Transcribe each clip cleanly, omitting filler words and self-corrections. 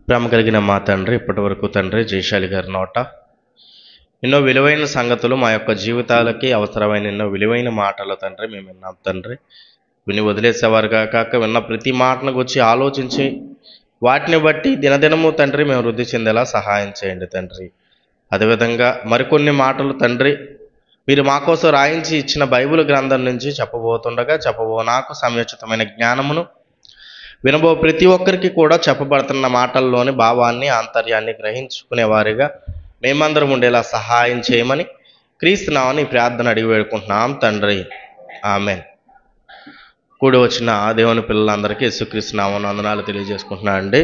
ప్రేమ కలిగిన మా తండ్రి, ఇప్పటి వరకు తండ్రి జయశాలి గారి నోట ఎన్నో విలువైన సంగతులు, మా యొక్క జీవితాలకి అవసరమైన ఎన్నో విలువైన మాటలు తండ్రి మేము విన్నాం తండ్రి. విని వదిలేసేవారుగా కాక విన్న ప్రతి మాటను గురించి ఆలోచించి వాటిని బట్టి దినదినము తండ్రి మేము వృద్ధి చెందేలా సహాయం చేయండి తండ్రి. అదేవిధంగా మరికొన్ని మాటలు తండ్రి మీరు మా కోసం రాయించి ఇచ్చిన బైబిల్ గ్రంథం నుంచి చెప్పబో నాకు సమయోచితమైన జ్ఞానమును వినబో ప్రతి ఒక్కరికి కూడా చెప్పబడుతున్న మాటల్లోని భావాన్ని, ఆంతర్యాన్ని గ్రహించుకునేవారిగా మేమందరం ఉండేలా సహాయం చేయమని క్రీస్తు నామమున ఈ ప్రార్థన అడిగి వేడుకుంటున్నాం తండ్రి, ఆమేన్. కూడి వచ్చిన దేవుని పిల్లలందరికీ యేసుక్రీస్తు నామమున వందనాలు తెలియజేసుకుంటున్నా అండి.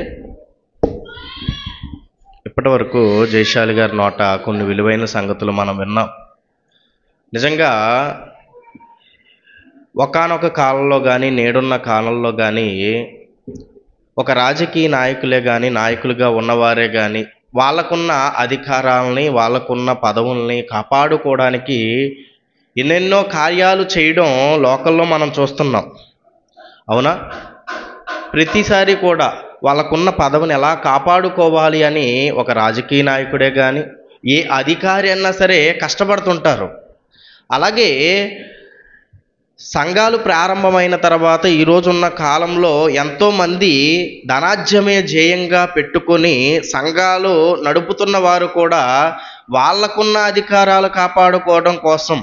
ఇప్పటి వరకు జయశాలి గారి నోట కొన్ని విలువైన సంగతులు మనం విన్నాం. నిజంగా ఒకానొక కాలంలో కానీ నేడున్న కాలంలో కానీ ఒక రాజకీయ నాయకులే కానీ, నాయకులుగా ఉన్నవారే కానీ వాళ్ళకున్న అధికారాలని, వాళ్ళకున్న పదవుల్ని కాపాడుకోవడానికి ఎన్నెన్నో కార్యాలు చేయడం లోకల్లో మనం చూస్తున్నాం, అవునా? ప్రతిసారి కూడా వాళ్ళకున్న పదవిని ఎలా కాపాడుకోవాలి అని ఒక రాజకీయ నాయకుడే కానీ ఏ అధికారి అన్నా సరే కష్టపడుతుంటారు. అలాగే సంఘాలు ప్రారంభమైన తర్వాత ఈరోజున్న కాలంలో ఎంతోమంది ధనార్జమే ధ్యేయంగా పెట్టుకొని సంఘాలు నడుపుతున్న వారు కూడా వాళ్ళకున్న అధికారాలు కాపాడుకోవడం కోసం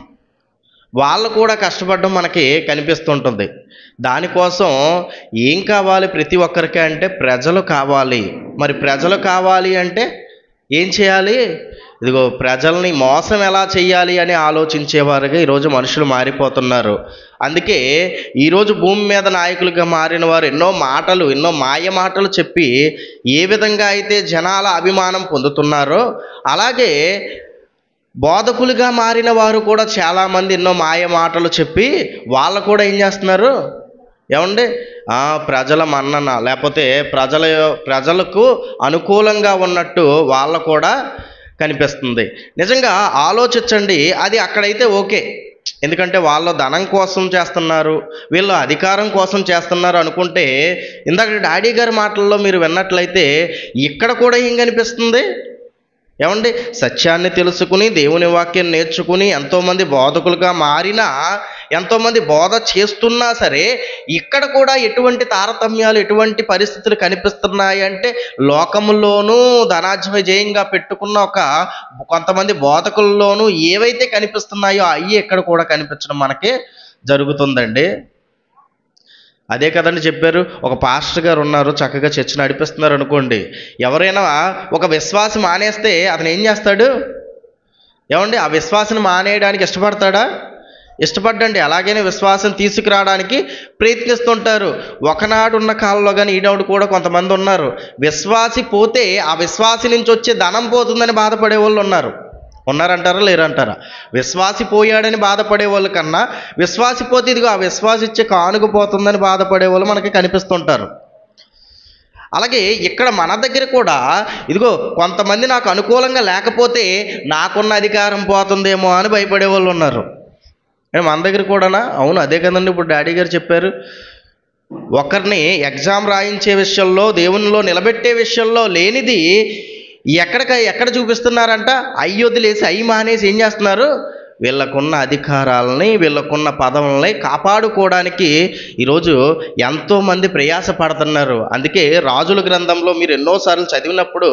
వాళ్ళు కూడా కష్టపడడం మనకి కనిపిస్తుంటుంది. దానికోసం ఏం కావాలి ప్రతి ఒక్కరికి అంటే ప్రజలు కావాలి. మరి ప్రజలు కావాలి అంటే ఏం చేయాలి? ఇదిగో ప్రజల్ని మోసం ఎలా చేయాలి అని ఆలోచించేవారుగా ఈరోజు మనుషులు మారిపోతున్నారు. అందుకే ఈరోజు భూమి మీద నాయకులుగా మారిన వారు ఎన్నో మాయ మాటలు చెప్పి ఏ విధంగా అయితే జనాల అభిమానం పొందుతున్నారో, అలాగే బోధకులుగా మారిన వారు కూడా చాలామంది ఎన్నో మాయ మాటలు చెప్పి వాళ్ళు కూడా ఏం చేస్తున్నారు ఏమండి, ప్రజల మన్నన లేకపోతే ప్రజలకు అనుకూలంగా ఉన్నట్టు వాళ్ళ కూడా కనిపిస్తుంది. నిజంగా ఆలోచించండి, అది అక్కడైతే ఓకే, ఎందుకంటే వాళ్ళు ధనం కోసం చేస్తున్నారు, వీళ్ళు అధికారం కోసం చేస్తున్నారు అనుకుంటే, ఇందాక డాడీ గారి మాటల్లో మీరు విన్నట్లయితే ఇక్కడ కూడా ఏం కనిపిస్తుంది ఏమండి, సత్యాన్ని తెలుసుకుని దేవుని వాక్యం నేర్చుకుని ఎంతోమంది బోధకులుగా మారినా, ఎంతోమంది బోధ చేస్తున్నా సరే ఇక్కడ కూడా ఎటువంటి తారతమ్యాలు, ఎటువంటి పరిస్థితులు కనిపిస్తున్నాయి అంటే లోకముల్లోనూ ధనార్జన జయంగా పెట్టుకున్న కొంతమంది బోధకుల్లోనూ ఏవైతే కనిపిస్తున్నాయో అవి ఇక్కడ కూడా కనిపించడం మనకి జరుగుతుందండి. అదే కదండి చెప్పారు. ఒక పాస్టర్ గారు ఉన్నారు, చక్కగా చర్చ్ నడిపిస్తున్నారు అనుకోండి. ఎవరైనా ఒక విశ్వాసి మానేస్తే అతను ఏం చేస్తాడు ఏమండి? ఆ విశ్వాసిని మానేయడానికి ఇష్టపడతాడా? ఇష్టపడ్డండి. అలాగనే విశ్వాసం తీసుకురావడానికి ప్రయత్నిస్తుంటారు. ఒకనాడు ఉన్న కాలంలో కానీ ఈనాడు కూడా కొంతమంది ఉన్నారు, విశ్వాసి పోతే ఆ విశ్వాసి నుంచి వచ్చే ధనం పోతుందని బాధపడే వాళ్ళు ఉన్నారంటారా లేరంటారా? విశ్వాసి పోయాడని బాధపడే వాళ్ళ కన్నా విశ్వాసి పోతే ఇదిగో ఆ విశ్వాసి ఇచ్చే కానుక పోతుందని బాధపడే వాళ్ళు మనకి కనిపిస్తుంటారు. అలాగే ఇక్కడ మన దగ్గర కూడా ఇదిగో కొంతమంది నాకు అనుకూలంగా లేకపోతే నాకున్న అధికారం పోతుందేమో అని భయపడే వాళ్ళు ఉన్నారు. మన దగ్గర కూడానా? అవును, అదే కదండి ఇప్పుడు డాడీ గారు చెప్పారు. ఒకరిని ఎగ్జామ్ రాయించే విషయంలో, దేవునిలో నిలబెట్టే విషయంలో లేనిది ఎక్కడ చూపిస్తున్నారంట? అయ్యొదిలేసి అయ్యి మానేసి ఏం చేస్తున్నారు? వీళ్ళకున్న అధికారాలని, వీళ్ళకున్న పదవులని కాపాడుకోవడానికి ఈరోజు ఎంతోమంది ప్రయాసపడుతున్నారు. అందుకే రాజుల గ్రంథంలో మీరు ఎన్నోసార్లు చదివినప్పుడు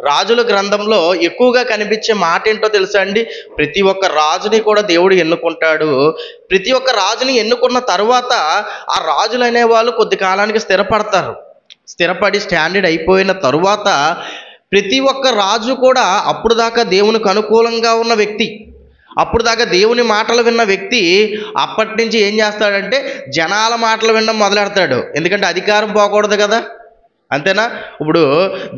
రాజుల గ్రంథంలో ఎక్కువగా కనిపించే మాట ఏంటో తెలుసా అండి? ప్రతి ఒక్క రాజుని కూడా దేవుడు ఎన్నుకుంటాడు. ప్రతి ఒక్క రాజుని ఎన్నుకున్న తరువాత ఆ రాజులు అనేవాళ్ళు కొద్ది కాలానికి స్థిరపడి స్టాండర్డ్ అయిపోయిన తరువాత ప్రతి ఒక్క రాజు కూడా అప్పుడు దాకా దేవునికి అనుకూలంగా ఉన్న వ్యక్తి, అప్పుడు దాకా దేవుని మాటలు విన్న వ్యక్తి అప్పటి నుంచి ఏం చేస్తాడంటే జనాల మాటలు వినడం మొదలెడతాడు. ఎందుకంటే అధికారం పోకూడదు కదా, అంతేనా? ఇప్పుడు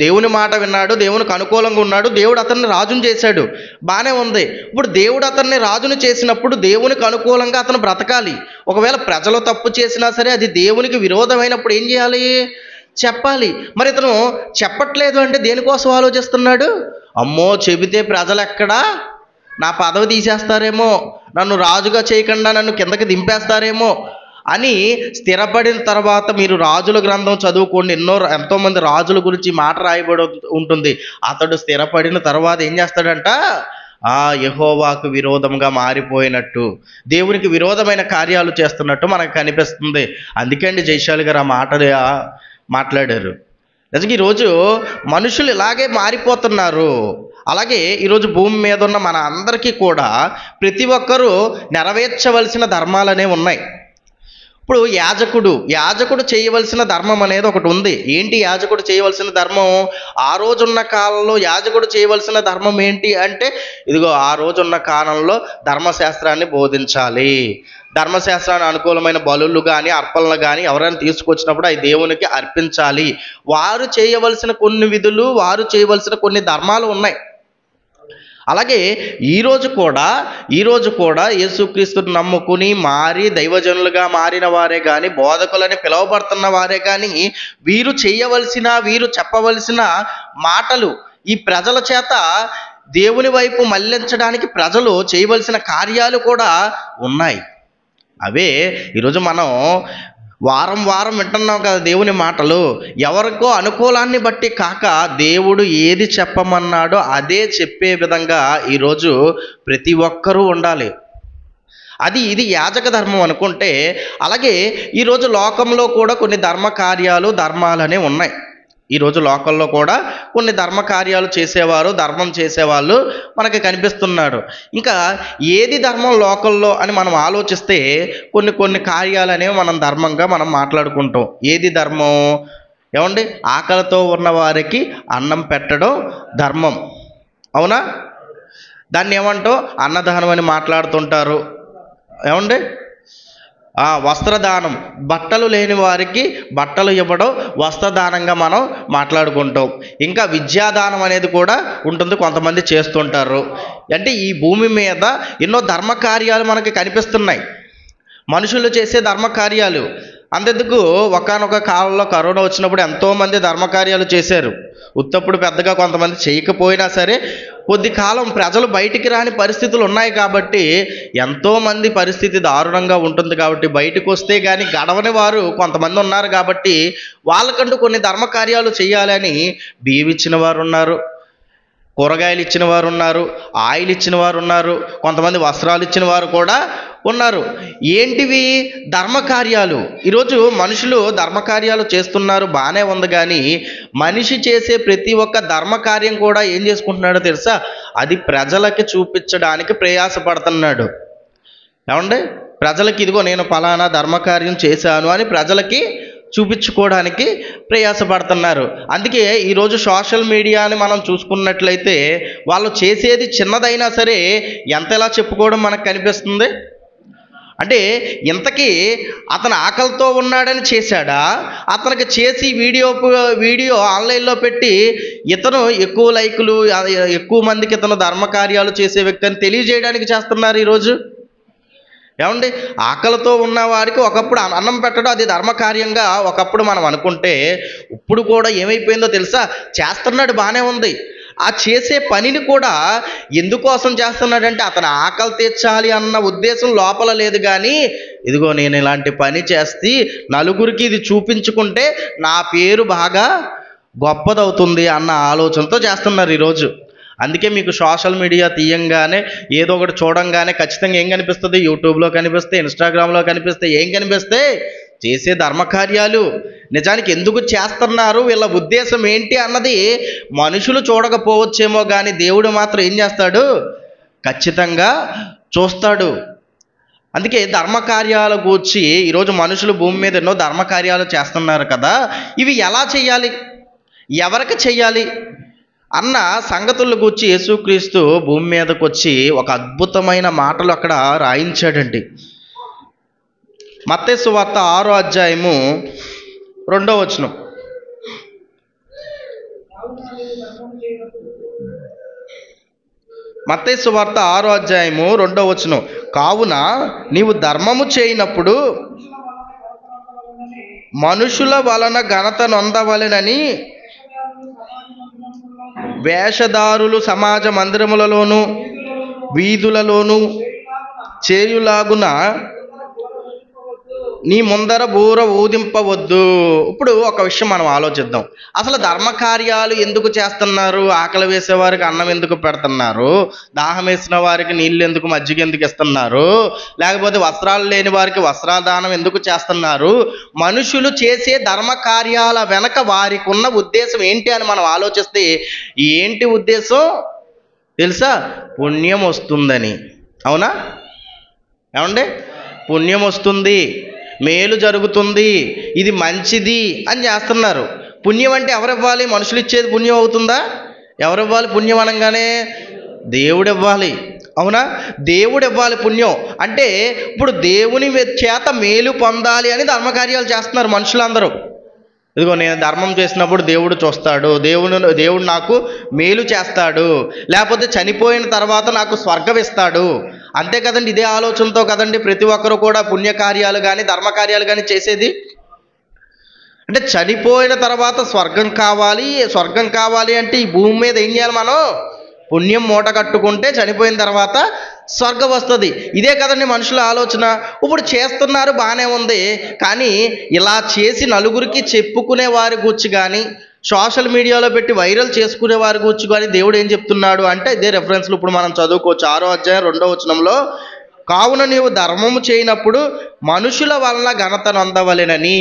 దేవుని మాట విన్నాడు, దేవునికి అనుకూలంగా ఉన్నాడు, దేవుడు అతన్ని రాజును చేశాడు, బాగానే ఉంది. ఇప్పుడు దేవుడు అతన్ని రాజును చేసినప్పుడు దేవునికి అనుకూలంగా అతను బ్రతకాలి. ఒకవేళ ప్రజలు తప్పు చేసినా సరే అది దేవునికి విరోధమైనప్పుడు ఏం చేయాలి? చెప్పాలి. మరి ఇతను చెప్పట్లేదు అంటే దేనికోసం ఆలోచిస్తున్నాడు? అమ్మో, చెబితే ప్రజలు ఎక్కడా నా పదవి తీసేస్తారేమో, నన్ను రాజుగా చేయకుండా నన్ను కిందకి దింపేస్తారేమో అని స్థిరపడిన తర్వాత మీరు రాజుల గ్రంథం చదువుకోండి, ఎంతోమంది రాజుల గురించి మాట రాయబడి ఉంటుంది. అతడు స్థిరపడిన తర్వాత ఏం చేస్తాడంట, యెహోవాకు విరోధంగా మారిపోయినట్టు, దేవునికి విరోధమైన కార్యాలు చేస్తున్నట్టు మనకు కనిపిస్తుంది. అందుకే అండి జైశాలి గారు ఆ మాటలు మాట్లాడారు. నిజంగా ఈరోజు మనుషులు ఇలాగే మారిపోతున్నారు. అలాగే ఈరోజు భూమి మీద ఉన్న మన అందరికీ కూడా ప్రతి ఒక్కరూ నెరవేర్చవలసిన ధర్మాలనే ఉన్నాయి. ఇప్పుడు యాజకుడు చేయవలసిన ధర్మం అనేది ఒకటి ఉంది. ఏంటి యాజకుడు చేయవలసిన ధర్మం? ఆ రోజున్న కాలంలో యాజకుడు చేయవలసిన ధర్మం ఏంటి అంటే, ఇదిగో ఆ రోజున్న కాలంలో ధర్మశాస్త్రాన్ని బోధించాలి. ధర్మశాస్త్రానికి అనుకూలమైన బలులు కానీ అర్పణలు కానీ ఎవరైనా తీసుకొచ్చినప్పుడు అవి దేవునికి అర్పించాలి. వారు చేయవలసిన కొన్ని విధులు, వారు చేయవలసిన కొన్ని ధర్మాలు ఉన్నాయి. అలాగే ఈరోజు కూడా యేసుక్రీస్తుని నమ్ముకుని మారి దైవజనులుగా మారిన వారే కానీ, బోధకులని పిలువబడుతున్న వారే కానీ, వీరు చెప్పవలసిన మాటలు ఈ ప్రజల చేత దేవుని వైపు మళ్లించడానికి ప్రజలు చేయవలసిన కార్యాలు కూడా ఉన్నాయి. అవే ఈరోజు మనం వారం వింటున్నాం కదా దేవుని మాటలు. ఎవరికో అనుకూలాన్ని బట్టి కాక దేవుడు ఏది చెప్పమన్నాడో అదే చెప్పే విధంగా ఈరోజు ప్రతి ఒక్కరూ ఉండాలి. ఇది యాజక ధర్మం అనుకుంటే, అలాగే ఈరోజు లోకంలో కూడా కొన్ని ధర్మాలనే ఉన్నాయి. ఈరోజు లోకల్లో కూడా కొన్ని ధర్మకార్యాలు చేసేవారు, ధర్మం చేసేవాళ్ళు మనకి కనిపిస్తున్నాడు. ఇంకా ఏది ధర్మం లోకల్లో అని మనం ఆలోచిస్తే కొన్ని కార్యాలు అనేవి ధర్మంగా మనం మాట్లాడుకుంటాం. ఏది ధర్మం? ఏమండి, ఆకలితో ఉన్న వారికి అన్నం పెట్టడం ధర్మం, అవునా? దాన్ని ఏమంటాం? అన్నదానం అని మాట్లాడుతుంటారు. ఏమండి, వస్త్రదానం, బట్టలు లేని వారికి బట్టలు ఇవ్వడం వస్త్రదానంగా మనం మాట్లాడుకుంటాం. ఇంకా విద్యాదానం అనేది కూడా ఉంటుంది, కొంతమంది చేస్తుంటారు. అంటే ఈ భూమి మీద ఎన్నో ధర్మకార్యాలు మనకి కనిపిస్తున్నాయి, మనుషులు చేసే ధర్మకార్యాలు. అంతెందుకు, ఒకానొక కాలంలో కరోనా వచ్చినప్పుడు ఎంతోమంది ధర్మకార్యాలు చేశారు. ఉత్తప్పుడు పెద్దగా కొంతమంది చేయకపోయినా సరే కొద్ది కాలం ప్రజలు బయటికి రాని పరిస్థితులు ఉన్నాయి కాబట్టి, ఎంతోమంది పరిస్థితి దారుణంగా ఉంటుంది కాబట్టి బయటకు వస్తే కానీ గడవని వారు కొంతమంది ఉన్నారు. కాబట్టి వాళ్ళకంటూ కొన్ని ధర్మకార్యాలు చేయాలని బియ్యం ఇచ్చిన వారు ఉన్నారు, కూరగాయలు ఇచ్చిన వారు ఉన్నారు, ఆయిల్ ఇచ్చిన వారు ఉన్నారు, కొంతమంది వస్త్రాలు ఇచ్చిన వారు కూడా ఉన్నారు. ఏంటివి? ధర్మకార్యాలు. ఈరోజు మనుషులు ధర్మకార్యాలు చేస్తున్నారు, బాగానే ఉంది. కానీ మనిషి చేసే ప్రతి ఒక్క ధర్మకార్యం కూడా ఏం చేసుకుంటున్నాడో తెలుసా? అది ప్రజలకి చూపించడానికి ప్రయాసపడుతున్నాడు. ఏమండి, ప్రజలకి ఇదిగో నేను ఫలానా ధర్మకార్యం చేశాను అని ప్రజలకి చూపించుకోవడానికి ప్రయాసపడుతున్నారు. అందుకే ఈరోజు సోషల్ మీడియాని మనం చూసుకున్నట్లయితే వాళ్ళు చేసేది చిన్నదైనా సరే ఎంతలా చెప్పుకోవడం మనకు కనిపిస్తుంది. అంటే ఇంతకీ అతను ఆకలితో ఉన్నాడని చేశాడా, అతనికి చేసి వీడియో ఆన్లైన్లో పెట్టి ఇతను ఎక్కువ లైకులు, ఎక్కువ మందికి ఇతను ధర్మకార్యాలు చేసే వ్యక్తి అని తెలియజేయడానికి చేస్తున్నారు ఈరోజు. ఏమండి, ఆకలితో ఉన్న వారికి ఒకప్పుడు అన్నం పెట్టడం అది ధర్మకార్యంగా ఒకప్పుడు మనం అనుకుంటే, ఇప్పుడు కూడా ఏమైపోయిందో తెలుసా? చేస్తున్నాడు, బాగానే ఉంది. ఆ చేసే పనిని కూడా ఎందుకోసం చేస్తున్నాడంటే అతను ఆకలి తీర్చాలి అన్న ఉద్దేశం లోపల లేదు. కానీ ఇదిగో నేను ఇలాంటి పని చేస్తే నలుగురికి ఇది చూపించుకుంటే నా పేరు బాగా గొప్పదవుతుంది అన్న ఆలోచనతో చేస్తున్నారు ఈరోజు. అందుకే మీకు సోషల్ మీడియా తీయంగానే ఏదో ఒకటి చూడంగానే ఖచ్చితంగా ఏం కనిపిస్తుంది? యూట్యూబ్లో కనిపిస్తే, ఇన్స్టాగ్రామ్లో కనిపిస్తే, ఏం కనిపిస్తే? చేసే ధర్మకార్యాలు. నిజానికి ఎందుకు చేస్తున్నారు, వీళ్ళ ఉద్దేశం ఏంటి అన్నది మనుషులు చూడకపోవచ్చేమో, కానీ దేవుడు మాత్రం ఏం చేస్తాడు? ఖచ్చితంగా చూస్తాడు. అందుకే ధర్మకార్యాల గూర్చి ఈరోజు మనుషులు భూమి మీద ఎన్నో ధర్మకార్యాలు చేస్తున్నారు కదా. ఇవి ఎలా చేయాలి, ఎవరికి చేయాలి అన్న సంగతుల గూర్చి యేసుక్రీస్తు భూమి మీదకి వచ్చి ఒక అద్భుతమైన మాటలు అక్కడ రాయించాడండి. మత్తయి సువార్త 6వ అధ్యాయము 2వ వచనం. మత్తయి సువార్త 6వ అధ్యాయము 2వ వచనం. కావున నీవు ధర్మము చేయనప్పుడు మనుషుల వలన ఘనత నొందవలెనని వేషధారులు సమాజ మందిరములలోను వీధులలోను చేయులాగున నీ ముందర బూర ఊదింపవద్దు. ఇప్పుడు ఒక విషయం మనం ఆలోచిద్దాం. అసలు ధర్మకార్యాలు ఎందుకు చేస్తున్నారు? ఆకలి వేసేవారికి అన్నం ఎందుకు పెడుతున్నారు? దాహం వేసిన వారికి నీళ్ళు ఎందుకు, మజ్జిగ ఎందుకు ఇస్తున్నారు? లేకపోతే వస్త్రాలు లేని వారికి వస్త్రదానం ఎందుకు చేస్తున్నారు? మనుషులు చేసే ధర్మకార్యాల వెనక వారికి ఉన్న ఉద్దేశం ఏంటి అని మనం ఆలోచిస్తే ఏంటి ఉద్దేశం తెలుసా? పుణ్యం వస్తుందని. అవునా? ఏమండి? పుణ్యం వస్తుంది, మేలు జరుగుతుంది, ఇది మంచిది అని చేస్తున్నారు. పుణ్యం అంటే ఎవరు ఇవ్వాలి? మనుషులు ఇచ్చేది పుణ్యం అవుతుందా? ఎవరు ఇవ్వాలి పుణ్యం అనగానే? దేవుడు ఇవ్వాలి. అవునా? దేవుడు ఇవ్వాలి పుణ్యం. అంటే ఇప్పుడు దేవుని చేత మేలు పొందాలి అని ధర్మకార్యాలు చేస్తున్నారు మనుషులందరూ. ఇదిగో నేను ధర్మం చేసినప్పుడు దేవుడు చూస్తాడు, దేవుడు నాకు మేలు చేస్తాడు, లేకపోతే చనిపోయిన తర్వాత నాకు స్వర్గం ఇస్తాడు. అంతే కదండి, ఇదే ఆలోచనతో కదండి ప్రతి ఒక్కరు కూడా పుణ్యకార్యాలు కానీ ధర్మకార్యాలు కానీ చేసేది. అంటే చనిపోయిన తర్వాత స్వర్గం కావాలి అంటే ఈ భూమి మీద ఏం చేయాలి? మనం పుణ్యం మూట కట్టుకుంటే చనిపోయిన తర్వాత స్వర్గం వస్తుంది. ఇదే కదండి మనుషుల ఆలోచన. ఇప్పుడు చేస్తున్నారు, బాగానే ఉంది. కానీ ఇలా చేసి నలుగురికి చెప్పుకునే వారి గురించి కానీ, సోషల్ మీడియాలో పెట్టి వైరల్ చేసుకునే వారి గురించి కానీ దేవుడు ఏం చెప్తున్నాడు అంటే ఇదే రెఫరెన్స్లు ఇప్పుడు మనం చదువుకోవచ్చు. 6వ అధ్యాయం 2వ వచనంలో, కావున నీవు ధర్మము చేయనప్పుడు మనుషుల వలన ఘనత నొందవలెనని.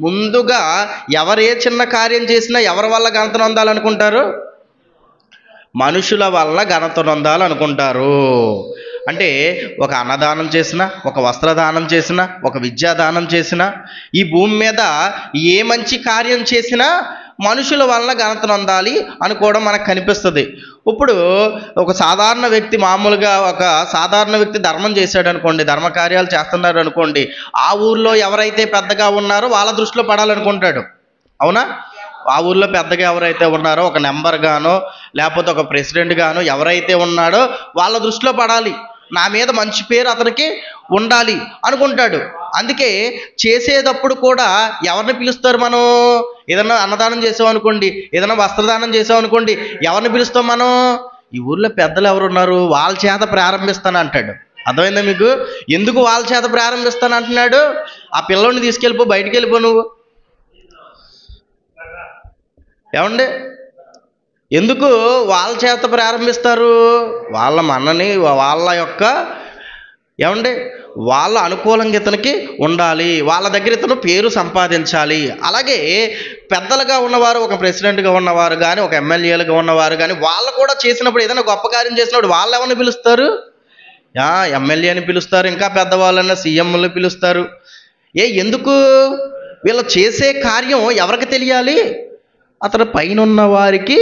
ముందుగా ఎవరే చిన్న కార్యం చేసినా ఎవరి వల్ల ఘనత నొందాలనుకుంటారు? మనుషుల వల్ల ఘనత నొందాలనుకుంటారు. అంటే ఒక అన్నదానం చేసినా, ఒక వస్త్రదానం చేసినా, ఒక విద్యాదానం చేసినా, ఈ భూమి మీద ఏ మంచి కార్యం చేసినా మనుషుల వలన ఘనత నొందాలి అనుకోవడం మనకు కనిపిస్తుంది. ఇప్పుడు ఒక సాధారణ వ్యక్తి, మామూలుగా ఒక సాధారణ వ్యక్తి ధర్మం చేశాడు అనుకోండి, ధర్మకార్యాలు చేస్తున్నారు అనుకోండి, ఆ ఊర్లో ఎవరైతే పెద్దగా ఉన్నారో వాళ్ళ దృష్టిలో పడాలనుకుంటాడు. అవునా? ఆ ఊర్లో పెద్దగా ఎవరైతే ఉన్నారో, ఒక నెంబర్ గానో లేకపోతే ఒక ప్రెసిడెంట్ గానో ఎవరైతే ఉన్నాడో వాళ్ళ దృష్టిలో పడాలి, నా మీద మంచి పేరు అతనికి ఉండాలి అనుకుంటాడు. అందుకే చేసేటప్పుడు కూడా ఎవరిని పిలుస్తారు? మనం ఏదన్నా అన్నదానం చేసామనుకోండి, ఏదైనా వస్త్రదానం చేసామనుకోండి, ఎవరిని పిలుస్తాం మనం? ఈ ఊర్లో పెద్దలు ఎవరున్నారు వాళ్ళ చేత ప్రారంభిస్తాను అంటాడు. అర్థమైందా మీకు? ఎందుకు వాళ్ళ చేత ప్రారంభిస్తాను అంటున్నాడు? ఆ పిల్లోడిని తీసుకెళ్ళిపో, బయటికి వెళ్ళిపో నువ్వు. ఏమండి? ఎందుకు వాళ్ళ చేత ప్రారంభిస్తారు? వాళ్ళ మన్నని, వాళ్ళ యొక్క ఏమండి వాళ్ళ అనుకూలంగా ఇతనికి ఉండాలి, వాళ్ళ దగ్గర ఇతను పేరు సంపాదించాలి. అలాగే పెద్దలుగా ఉన్నవారు, ఒక ప్రెసిడెంట్గా ఉన్నవారు కానీ, ఒక ఎమ్మెల్యేలుగా ఉన్నవారు కానీ, వాళ్ళు కూడా చేసినప్పుడు ఏదైనా గొప్ప కార్యం చేసినప్పుడు వాళ్ళు ఎవరిని పిలుస్తారు? ఎమ్మెల్యేని పిలుస్తారు, ఇంకా పెద్దవాళ్ళన్నా సీఎంని పిలుస్తారు. ఎందుకు? వీళ్ళు చేసే కార్యం ఎవరికి తెలియాలి? అతను పైనున్న వారికి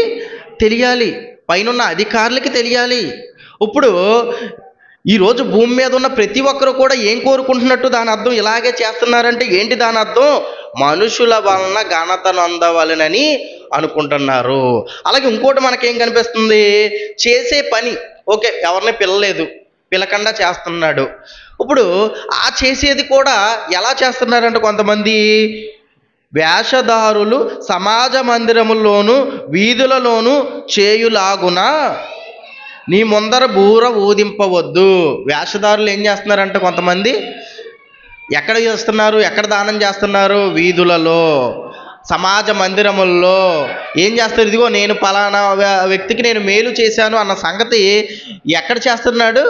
తెలియాలి, పైనున్న అధికారులకి తెలియాలి. ఇప్పుడు ఈరోజు భూమి మీద ఉన్న ప్రతి ఒక్కరు కూడా ఏం కోరుకుంటున్నట్టు దాని అర్థం? ఇలాగే చేస్తున్నారంటే ఏంటి దాని అర్థం? మనుషుల వలన ఘనత నొందవలెనని అనుకుంటున్నారు. అలాగే ఇంకోటి మనకేం కనిపిస్తుంది? చేసే పని ఓకే, ఎవరిని పిలలేదు, పిలకుండా చేస్తున్నాడు. ఇప్పుడు ఆ చేసేది కూడా ఎలా చేస్తున్నారంటే కొంతమంది వేషధారులు సమాజ మందిరముల్లోను వీధులలోను చేయులాగున నీ ముందర బూర ఊదింపవద్దు. వేషధారులు ఏం చేస్తున్నారంటే కొంతమంది ఎక్కడ చేస్తున్నారు, ఎక్కడ దానం చేస్తున్నారు? వీధులలో, సమాజ మందిరముల్లో ఏం చేస్తారు? ఇదిగో నేను పలానా వ్యక్తికి నేను మేలు చేశాను అన్న సంగతి ఎక్కడ చేస్తున్నాడు?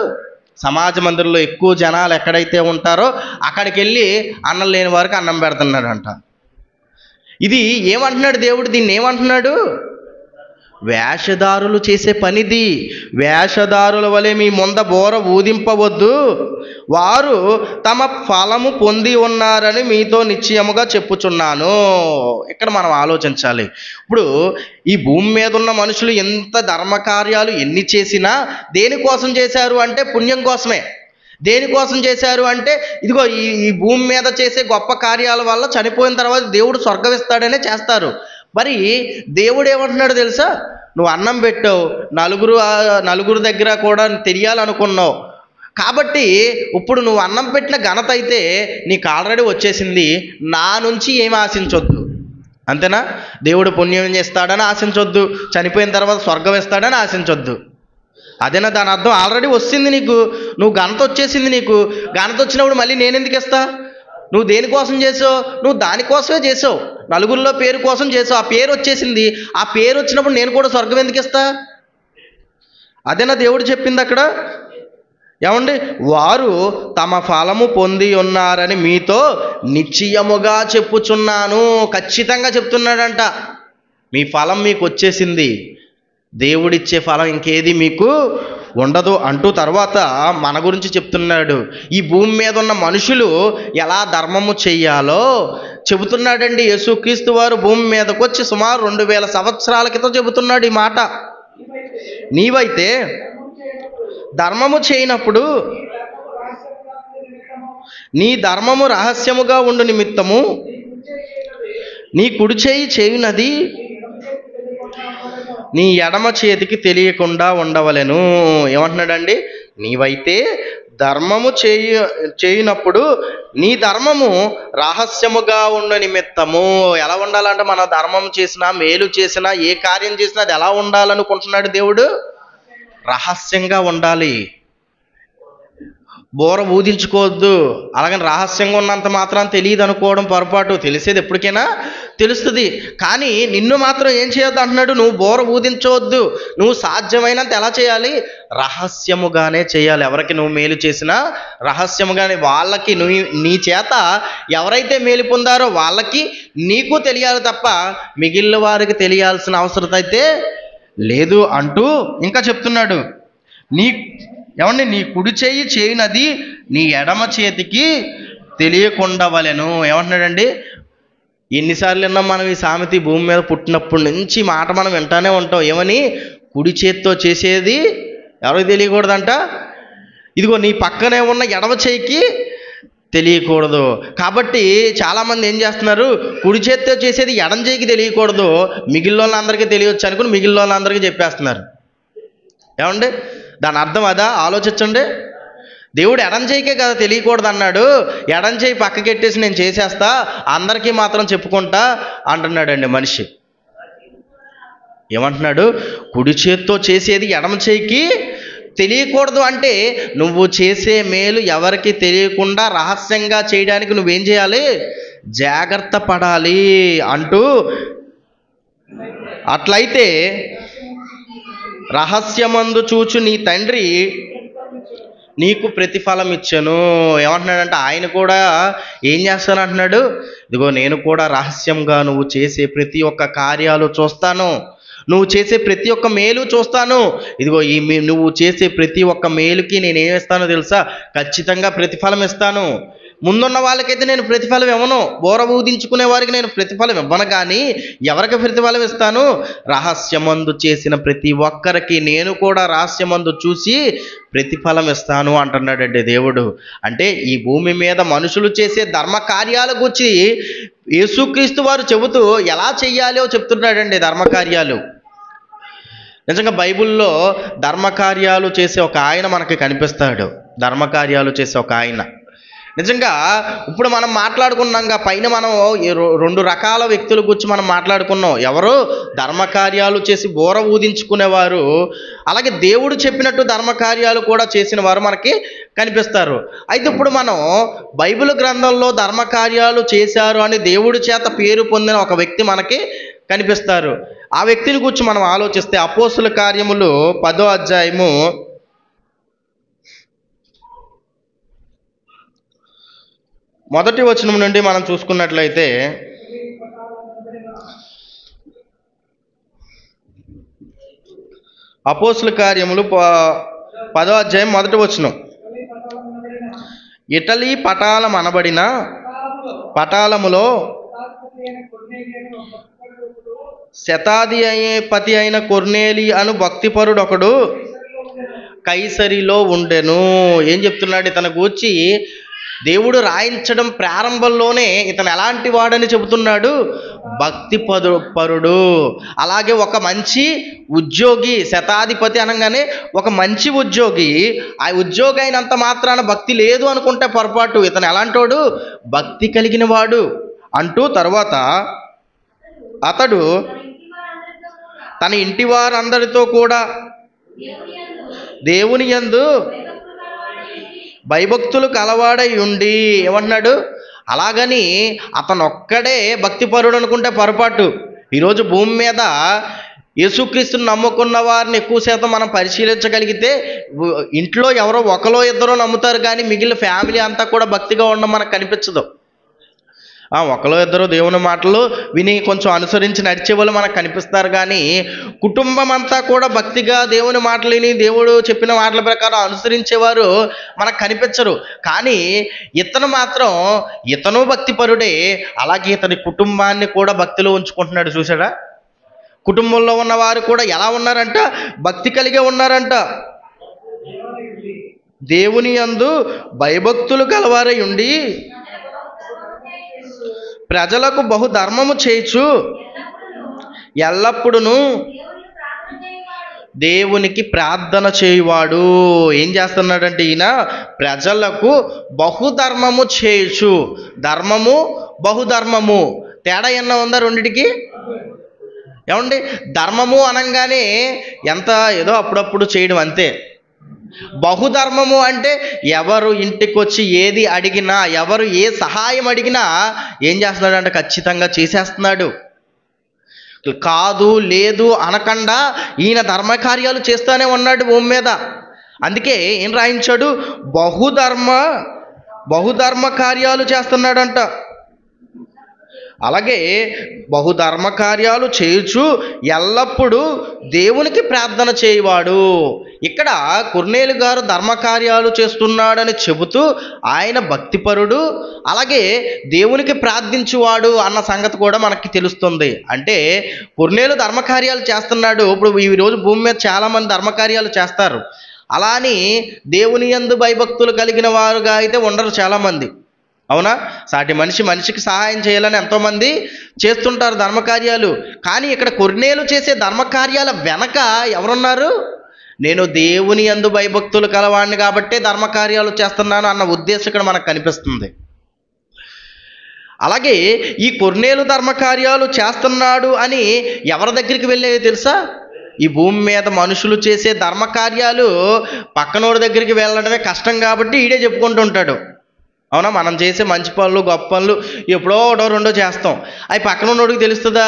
సమాజ మందిరంలో ఎక్కువ జనాలు ఎక్కడైతే ఉంటారో అక్కడికి వెళ్ళి అన్నం లేని వారికి అన్నం పెడుతున్నాడు అంట. ఇది ఏమంటున్నాడు దేవుడు? దీన్ని ఏమంటున్నాడు? వేషధారులు చేసే పనిది. వేషధారుల వలె మీ ముంద బోర ఊదింపవద్దు, వారు తమ ఫలము పొంది ఉన్నారని మీతో నిశ్చయముగా చెప్పుచున్నాను. ఇక్కడ మనం ఆలోచించాలి. ఇప్పుడు ఈ భూమి మీద ఉన్న మనుషులు ఎంత ధర్మకార్యాలు ఎన్ని చేసినా దేనికోసం చేశారు అంటే పుణ్యం కోసమే. దేనికోసం చేశారు అంటే ఇదిగో ఈ భూమి మీద చేసే గొప్ప కార్యాల వల్ల చనిపోయిన తర్వాత దేవుడు స్వర్గం ఇస్తాడనే చేస్తారు. మరి దేవుడు ఏమంటున్నాడు తెలుసా? నువ్వు అన్నం పెట్టావు, నలుగురు దగ్గర కూడా తెలియాలనుకున్నావు కాబట్టి ఇప్పుడు నువ్వు అన్నం పెట్టిన ఘనత అయితే నీకు ఆల్రెడీ వచ్చేసింది, నా నుంచి ఏమి ఆశించొద్దు. అంతేనా? దేవుడు పుణ్యం చేస్తాడని ఆశించొద్దు, చనిపోయిన తర్వాత స్వర్గం ఇస్తాడని ఆశించొద్దు. అదేనా దాని అర్థం? ఆల్రెడీ వచ్చింది నీకు, నువ్వు ఘనత వచ్చేసింది నీకు. ఘనత వచ్చినప్పుడు మళ్ళీ నేను ఎందుకు ఇస్తా? నువ్వు దేనికోసం చేసావు? నువ్వు దానికోసమే చేసావు. నలుగురిలో పేరు కోసం చేసావు. ఆ పేరు వచ్చేసింది. ఆ పేరు వచ్చినప్పుడు నేను కూడా స్వర్గం ఎందుకు ఇస్తా? అదేనా దేవుడు చెప్పింది అక్కడ? ఏమండి, వారు తమ ఫలము పొంది ఉన్నారని మీతో నిశ్చయముగా చెప్పుచున్నాను. ఖచ్చితంగా చెప్తున్నాడంట. మీ ఫలం మీకు వచ్చేసింది. దేవుడిచ్చే ఫలం ఇంకేది మీకు ఉండదు అంటూ తర్వాత మన గురించి చెప్తున్నాడు. ఈ భూమి మీద ఉన్న మనుషులు ఎలా ధర్మము చెయ్యాలో చెబుతున్నాడండి. యేసుక్రీస్తు వారు భూమి మీదకి వచ్చి సుమారు 2000 సంవత్సరాల క్రితం చెబుతున్నాడు ఈ మాట. నీవైతే ధర్మము చేయనప్పుడు నీ ధర్మము రహస్యముగా ఉండు నిమిత్తము నీ కుడి చేయి చేయునది నీ ఎడమ చేతికి తెలియకుండా ఉండవలెను. ఏమంటున్నాడండి? నీవైతే ధర్మము చేయనప్పుడు నీ ధర్మము రహస్యముగా ఉండ నిమిత్తము. ఎలా ఉండాలంటే, మన ధర్మం చేసినా మేలు చేసినా ఏ కార్యం చేసినా అది ఎలా ఉండాలనుకుంటున్నాడు దేవుడు? రహస్యంగా ఉండాలి. బోర ఊదించుకోవద్దు. అలాగని రహస్యంగా ఉన్నంత మాత్రం తెలియదు అనుకోవడం పొరపాటు. తెలిసేది ఎప్పటికైనా తెలుస్తుంది. కానీ నిన్ను మాత్రం ఏం చేయొద్దు అంటున్నాడు? నువ్వు బోర ఊదించవద్దు. నువ్వు సాధ్యమైనంత ఎలా చేయాలి? రహస్యముగానే చేయాలి. ఎవరికి నువ్వు మేలు చేసినా రహస్యముగానే. వాళ్ళకి నీ చేత ఎవరైతే మేలు పొందారో వాళ్ళకి నీకు తెలియాలి తప్ప మిగిలిన వారికి తెలియాల్సిన అవసరం అయితే లేదు అంటూ ఇంకా చెప్తున్నాడు. నీ కుడి చేయి చేయనది నీ ఎడమ చేతికి తెలియకుండవలెను. ఏమంటున్నాడండి? ఎన్నిసార్లు విన్నాం మనం ఈ సామెత? భూమి మీద పుట్టినప్పటి నుంచి మాట మనం వింటానే ఉంటాం. ఏమని? కుడి చేతితో చేసేది ఎవరికి తెలియకూడదంట. ఇదిగో నీ పక్కనే ఉన్న ఎడమ చేయికి తెలియకూడదు. కాబట్టి చాలామంది ఏం చేస్తున్నారు? కుడి చేతితో చేసేది ఎడమ చేయికి తెలియకూడదు, మిగిలిన వాళ్ళందరికీ తెలియవచ్చు అనుకుని మిగిలిన వాళ్ళందరికీ చెప్పేస్తున్నారు. ఏమండి, దాని అర్థం అదా? ఆలోచించండి. దేవుడు ఎడం చేయికే కదా తెలియకూడదు అన్నాడు. ఎడం చేయి పక్కకెట్టేసి నేను చేసేస్తా, అందరికీ మాత్రం చెప్పుకుంటా అంటున్నాడండి మనిషి. ఏమంటున్నాడు? కుడి చేతితో చేసేది ఎడమ చేయికి తెలియకూడదు అంటే నువ్వు చేసే మేలు ఎవరికి తెలియకుండా రహస్యంగా చేయడానికి నువ్వేం చేయాలి? జాగ్రత్త పడాలి అంటూ, అట్లయితే రహస్యమందు చూచు నీ తండ్రి నీకు ప్రతిఫలం ఇచ్చెను. ఏమంటున్నాడంటే ఆయన కూడా ఏం చేస్తానంటున్నాడు? ఇదిగో నేను కూడా రహస్యంగా నువ్వు చేసే ప్రతి ఒక్క కార్యాలు చూస్తాను, నువ్వు చేసే ప్రతి ఒక్క మేలు చూస్తాను. ఇదిగో నువ్వు చేసే ప్రతి ఒక్క మేలుకి నేనేం ఇస్తానో తెలుసా? ఖచ్చితంగా ప్రతిఫలం ఇస్తాను. ముందున్న వాళ్ళకైతే నేను ప్రతిఫలం ఇవ్వను, బోర ఊదించుకునే వారికి నేను ప్రతిఫలం ఇవ్వను. కానీ ఎవరికి ప్రతిఫలం ఇస్తాను? రహస్యమందు చేసిన ప్రతి ఒక్కరికి నేను కూడా రహస్యమందు చూసి ప్రతిఫలం ఇస్తాను అంటున్నాడండి దేవుడు. అంటే ఈ భూమి మీద మనుషులు చేసే ధర్మ కార్యాల గురించి యేసుక్రీస్తు వారు చెబుతూ ఎలా చెయ్యాలో చెప్తున్నాడండి. ధర్మకార్యాలు నిజంగా బైబిల్లో ధర్మకార్యాలు చేసే ఒక ఆయన మనకి కనిపిస్తాడు. ధర్మకార్యాలు చేసే ఒక ఆయన నిజంగా ఇప్పుడు మనం మాట్లాడుకున్నాంగా, పైన మనం 2 రకాల వ్యక్తుల గురించి మనం మాట్లాడుకున్నాం. ఎవరు? ధర్మకార్యాలు చేసి బోర ఊదించుకునేవారు, అలాగే దేవుడు చెప్పినట్టు ధర్మకార్యాలు కూడా చేసిన వారు మనకి కనిపిస్తారు. అయితే ఇప్పుడు మనం బైబిల్ గ్రంథంలో ధర్మకార్యాలు చేశారు అని దేవుడి చేత పేరు పొందిన ఒక వ్యక్తి మనకి కనిపిస్తారు. ఆ వ్యక్తిని గురించి మనం ఆలోచిస్తే అపోస్తుల కార్యములు 10వ అధ్యాయము 1వ వచనం నుండి మనం చూసుకున్నట్లయితే, అపోస్తుల కార్యములు 10వ అధ్యాయం 1వ వచనం. ఇటలీ పటాలం అనబడిన పటాలములో శతాధిపతి అయిన కొర్నేలి అను భక్తిపరుడు ఒకడు కైసరిలో ఉండెను. ఏం చెప్తున్నాడు ఇతని గూర్చి? దేవుడు రాయించడం ప్రారంభంలోనే ఇతను ఎలాంటి వాడని చెబుతున్నాడు? భక్తి పరుడు, అలాగే ఒక మంచి ఉద్యోగి. శతాధిపతి అనగానే ఒక మంచి ఉద్యోగి. ఆ ఉద్యోగి అయినంత మాత్రాన భక్తి లేదు అనుకుంటే పొరపాటు. ఇతను ఎలాంటోడు? భక్తి కలిగిన వాడు అంటూ తర్వాత అతడు తన ఇంటి వారందరితో కూడా దేవుని యందు భయభక్తులు కలవాడై ఉండి, ఏమంటున్నాడు? అలాగని అతను ఒక్కడే భక్తిపరుడు అనుకుంటే పొరపాటు. ఈరోజు భూమి మీద యేసుక్రీస్తుని నమ్ముకున్న వారిని ఎక్కువ శాతం మనం పరిశీలించగలిగితే ఇంట్లో ఎవరో ఒకరో ఇద్దరో నమ్ముతారు, కానీ మిగిలిన ఫ్యామిలీ అంతా కూడా భక్తిగా ఉండడం మనకు కనిపించదు. ఒకరో ఇద్దరు దేవుని మాటలు విని కొంచెం అనుసరించి నడిచే వాళ్ళు మనకు కనిపిస్తారు, కానీ కుటుంబం అంతా కూడా భక్తిగా దేవుని మాటలు విని దేవుడు చెప్పిన మాటల ప్రకారం అనుసరించేవారు మనకు కనిపించరు. కానీ ఇతను మాత్రం ఇతను భక్తిపరుడే, అలాగే ఇతని కుటుంబాన్ని కూడా భక్తిలో ఉంచుకుంటున్నాడు. చూసాడా? కుటుంబంలో ఉన్నవారు కూడా ఎలా ఉన్నారంట? భక్తి కలిగే ఉన్నారంట. దేవుని యందు భయభక్తులు గలవారై ఉండి ప్రజలకు బహుధర్మము చేయుచు ఎల్లప్పుడూ దేవునికి ప్రార్థన చేయువాడు. ఏం చేస్తున్నాడంటే ఈయన ప్రజలకు బహుధర్మము చేయుచు. ధర్మము బహుధర్మము తేడా ఏమన్నా ఉందా రెండిటికి? ఏమండి, ధర్మము అనగానే ఎంత ఏదో అప్పుడప్పుడు చేయడం అంతే. బహుధర్మము అంటే ఎవరు ఇంటికి వచ్చి ఏది అడిగినా, ఎవరు ఏ సహాయం అడిగినా ఏం చేస్తున్నాడు అంటే ఖచ్చితంగా చేసేస్తున్నాడు. కాదు లేదు అనకుండా ఈయన ధర్మకార్యాలు చేస్తూనే ఉన్నాడు భూమి మీద. అందుకే ఏం రాయించాడు? బహుధర్మ కార్యాలు చేస్తున్నాడంట. అలాగే బహుధర్మ కార్యాలు చేయుచు ఎల్లప్పుడూ దేవునికి ప్రార్థన చేయవాడు. ఇక్కడ కొర్నేలు గారు ధర్మకార్యాలు చేస్తున్నాడని చెబుతూ ఆయన భక్తిపరుడు, అలాగే దేవునికి ప్రార్థించువాడు అన్న సంగతి కూడా మనకి తెలుస్తుంది. అంటే కొర్నేలు ధర్మకార్యాలు చేస్తున్నాడు. ఇప్పుడు ఈరోజు భూమి మీద చాలామంది ధర్మకార్యాలు చేస్తారు, అలా అని దేవుని యందు భయభక్తులు కలిగిన వారుగా అయితే ఉండరు చాలామంది. అవునా? సాటి మనిషికి సహాయం చేయాలని ఎంతోమంది చేస్తుంటారు ధర్మకార్యాలు. కానీ ఇక్కడ కొర్నేలు చేసే ధర్మకార్యాల వెనక ఎవరున్నారు? నేను దేవుని యందు భయభక్తులు కలవాడిని కాబట్టే ధర్మకార్యాలు చేస్తున్నాను అన్న ఉద్దేశం ఇక్కడ మనకు కనిపిస్తుంది. అలాగే ఈ కొర్నేలు ధర్మకార్యాలు చేస్తున్నాడు అని ఎవరి దగ్గరికి వెళ్ళేవి తెలుసా? ఈ భూమి మీద మనుషులు చేసే ధర్మకార్యాలు పక్కనోడి దగ్గరికి వెళ్ళడమే కష్టం కాబట్టి ఈడే చెప్పుకుంటూ ఉంటాడు. అవునా? మనం చేసే మంచి పనులు గొప్ప పనులు ఎప్పుడో ఒకటో రెండో చేస్తాం, అవి పక్కన ఉన్నోడికి తెలుస్తుందా?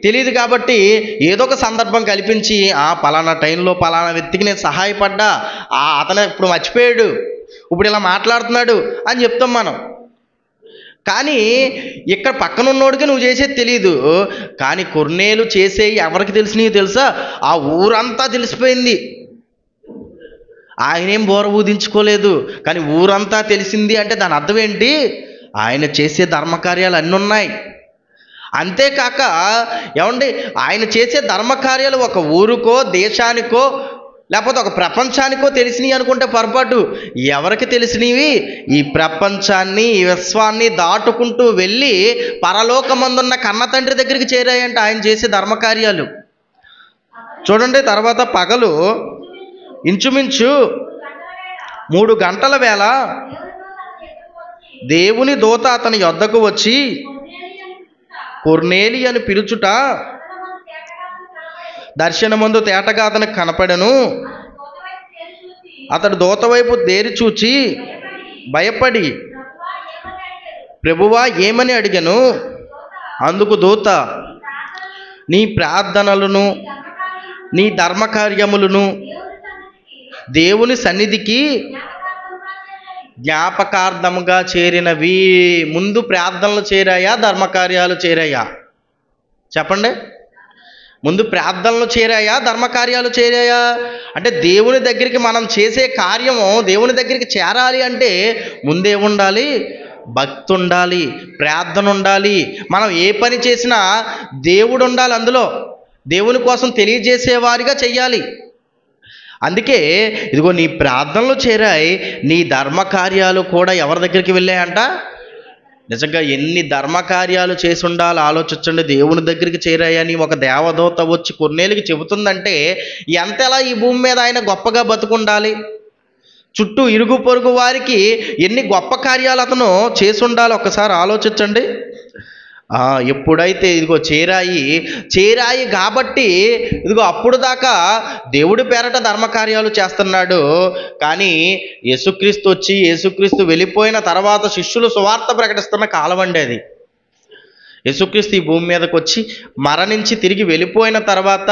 తెలియదు కాబట్టి ఏదో ఒక సందర్భం కల్పించి పలానా టైంలో పలానా వ్యక్తికి నేను సహాయపడ్డా, అతను ఇప్పుడు మర్చిపోయాడు, ఇప్పుడు ఇలా మాట్లాడుతున్నాడు అని చెప్తాం మనం. కానీ ఇక్కడ పక్కన ఉన్నోడికి నువ్వు చేసేది తెలియదు, కానీ కొర్నేలు చేసేవి ఎవరికి తెలిసినవి తెలుసా? ఆ ఊరంతా తెలిసిపోయింది. ఆయనేం బోర ఊదించుకోలేదు, కానీ ఊరంతా తెలిసింది అంటే దాని అర్థం ఏంటి? ఆయన చేసే ధర్మకార్యాలు అన్నీ ఉన్నాయి. అంతేకాక ఏమండి, ఆయన చేసే ధర్మకార్యాలు ఒక ఊరుకో దేశానికో లేకపోతే ఒక ప్రపంచానికో తెలిసినవి అనుకుంటే పొరపాటు. ఎవరికి తెలిసినవి? ఈ ప్రపంచాన్ని ఈ విశ్వాన్ని దాటుకుంటూ వెళ్ళి పరలోకమందున్న కన్న తండ్రి దగ్గరికి చేరాయంట ఆయన చేసే ధర్మకార్యాలు. చూడండి, తర్వాత పగలు ఇంచుమించు 3 గంటల వేళ దేవుని దూత అతని యొద్దకు వచ్చి కొర్నేలి అని పిలుచుట దర్శనమందు తేటగా అతనికి కనపడెను. అతడు దూత వైపు తేరి చూచి భయపడి ప్రభువా ఏమని అడిగాను. అందుకు దూత, నీ ప్రార్థనలను నీ ధర్మకార్యములను దేవుని సన్నిధికి జ్ఞాపకార్థముగా చేరినవి. ముందు ప్రార్థనలు చేరాయా ధర్మకార్యాలు చేరాయా? చెప్పండి. ముందు ప్రార్థనలు చేరాయా ధర్మకార్యాలు చేరాయా? అంటే దేవుని దగ్గరికి మనం చేసే కార్యము దేవుని దగ్గరికి చేరాలి అంటే ముందే ఉండాలి, భక్తి ఉండాలి, ప్రార్థన ఉండాలి. మనం ఏ పని చేసినా దేవుడు ఉండాలి, అందులో దేవుని కోసం తెలియజేసేవారిగా చెయ్యాలి. అందుకే ఇదిగో నీ ప్రార్థనలు చేరాయి, నీ ధర్మకార్యాలు కూడా ఎవరి దగ్గరికి వెళ్ళాయంట? నిజంగా ఎన్ని ధర్మకార్యాలు చేసి ఉండాలి ఆలోచించండి. దేవుని దగ్గరికి చేరాయని ఒక దేవదూత వచ్చి కొర్నేలికి చెబుతుందంటే ఎంతలా ఈ భూమి మీద ఆయన గొప్పగా బతుకుండాలి, చుట్టూ ఇరుగు పొరుగు వారికి ఎన్ని గొప్ప కార్యాలు అతను చేసి ఉండాలి ఒక్కసారి ఆలోచించండి. ఎప్పుడైతే ఇదిగో చేరాయి కాబట్టి ఇదిగో అప్పుడు దాకా దేవుడి పేరట ధర్మకార్యాలు చేస్తున్నాడు. కానీ యేసుక్రీస్తు వచ్చి యేసుక్రీస్తు వెళ్ళిపోయిన తర్వాత శిష్యులు సువార్త ప్రకటిస్తున్న కాలం అండి అది. యేసుక్రీస్తు ఈ భూమి మీదకి వచ్చి మరణించి తిరిగి వెళ్ళిపోయిన తర్వాత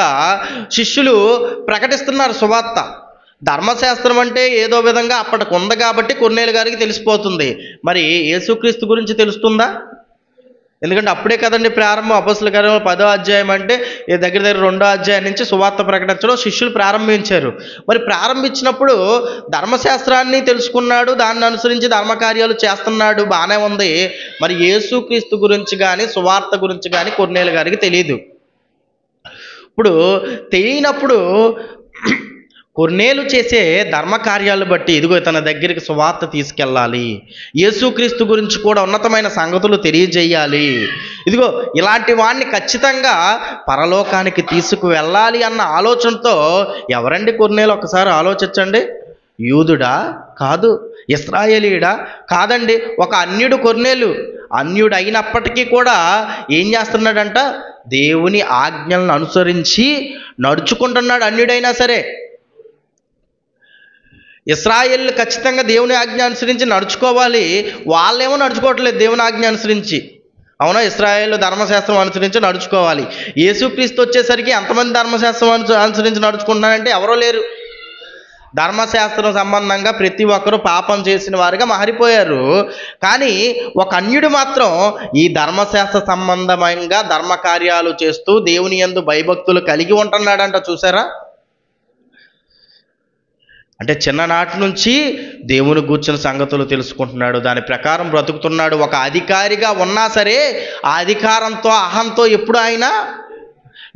శిష్యులు ప్రకటిస్తున్నారు సువార్త. ధర్మశాస్త్రం అంటే ఏదో విధంగా అప్పటికి ఉంది కాబట్టి కొర్నేలు గారికి తెలిసిపోతుంది. మరి యేసుక్రీస్తు గురించి తెలుస్తుందా? ఎందుకంటే అప్పుడే కదండి ప్రారంభం. అపోస్తలుల కార్యములు 10వ అధ్యాయం అంటే దగ్గర 2వ అధ్యాయం నుంచి సువార్త ప్రకటించడం శిష్యులు ప్రారంభించారు. మరి ప్రారంభించినప్పుడు ధర్మశాస్త్రాన్ని తెలుసుకున్నాడు, దాన్ని అనుసరించి ధర్మకార్యాలు చేస్తున్నాడు, బాగానే ఉంది. మరి యేసుక్రీస్తు గురించి కానీ సువార్త గురించి కానీ కొర్నేలు గారికి తెలియదు. ఇప్పుడు తెలియనప్పుడు కొర్నేలు చేసే ధర్మకార్యాలు బట్టి ఇదిగో తన దగ్గరికి సువార్త తీసుకెళ్ళాలి, యేసుక్రీస్తు గురించి కూడా ఉన్నతమైన సంగతులు తెలియజేయాలి, ఇదిగో ఇలాంటి వాడిని ఖచ్చితంగా పరలోకానికి తీసుకువెళ్ళాలి అన్న ఆలోచనతో ఎవరండి కొర్నేలు? ఒకసారి ఆలోచించండి. యూదుడా? కాదు. ఇశ్రాయేలీయుడా? కాదండి. ఒక అన్యుడు కొర్నేలు. అన్యుడు అయినప్పటికీ కూడా ఏం చేస్తున్నాడంట? దేవుని ఆజ్ఞలను అనుసరించి నడుచుకుంటున్నాడు. అన్యుడైనా సరే ఇశ్రాయేలు ఖచ్చితంగా దేవుని ఆజ్ఞ అనుసరించి నడుచుకోవాలి. వాళ్ళేమో నడుచుకోవట్లేదు దేవుని ఆజ్ఞ అనుసరించి. అవునా? ఇశ్రాయేలు ధర్మశాస్త్రం అనుసరించి నడుచుకోవాలి. యేసుక్రీస్తు వచ్చేసరికి ఎంతమంది ధర్మశాస్త్రం అనుసరించి నడుచుకుంటున్నారంటే ఎవరో లేరు. ధర్మశాస్త్రం సంబంధంగా ప్రతి ఒక్కరూ పాపం చేసిన వారిగా మారిపోయారు. కానీ ఒక అన్యుడు మాత్రం ఈ ధర్మశాస్త్ర సంబంధంగా ధర్మకార్యాలు చేస్తూ దేవుని యందు భయభక్తులు కలిగి ఉంటున్నాడంట. చూసారా? అంటే చిన్ననాటి నుంచి దేవుని గూర్చిన సంగతులు తెలుసుకుంటున్నాడు, దాని ప్రకారం బ్రతుకుతున్నాడు. ఒక అధికారిగా ఉన్నా సరే ఆ అధికారంతో అహంతో ఎప్పుడు ఆయన